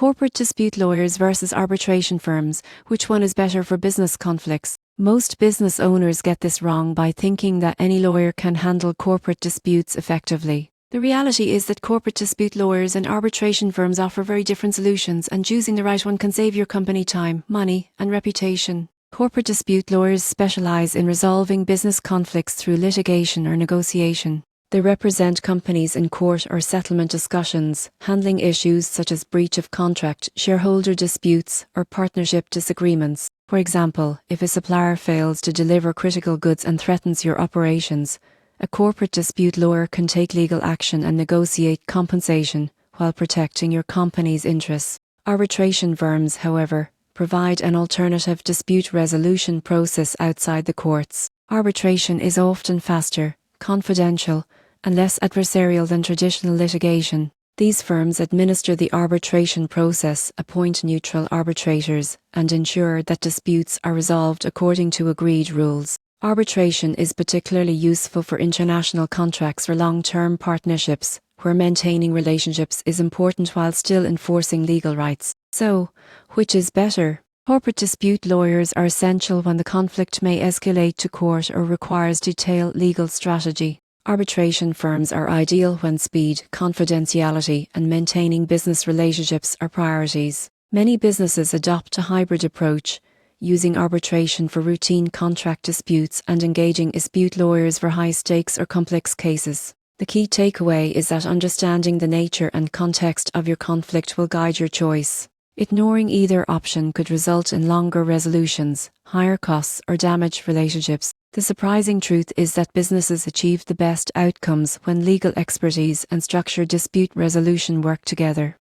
Corporate dispute lawyers versus arbitration firms, which one is better for business conflicts? Most business owners get this wrong by thinking that any lawyer can handle corporate disputes effectively. The reality is that corporate dispute lawyers and arbitration firms offer very different solutions, and choosing the right one can save your company time, money, and reputation. Corporate dispute lawyers specialize in resolving business conflicts through litigation or negotiation. They represent companies in court or settlement discussions, handling issues such as breach of contract, shareholder disputes, or partnership disagreements. For example, if a supplier fails to deliver critical goods and threatens your operations, a corporate dispute lawyer can take legal action and negotiate compensation while protecting your company's interests. Arbitration firms, however, provide an alternative dispute resolution process outside the courts. Arbitration is often faster, confidential, and less adversarial than traditional litigation. These firms administer the arbitration process, appoint neutral arbitrators, and ensure that disputes are resolved according to agreed rules. Arbitration is particularly useful for international contracts or long-term partnerships, where maintaining relationships is important while still enforcing legal rights. So, which is better? Corporate dispute lawyers are essential when the conflict may escalate to court or requires detailed legal strategy. Arbitration firms are ideal when speed, confidentiality, and maintaining business relationships are priorities. Many businesses adopt a hybrid approach, using arbitration for routine contract disputes and engaging dispute lawyers for high-stakes or complex cases. The key takeaway is that understanding the nature and context of your conflict will guide your choice. Ignoring either option could result in longer resolutions, higher costs, or damaged relationships. The surprising truth is that businesses achieve the best outcomes when legal expertise and structured dispute resolution work together.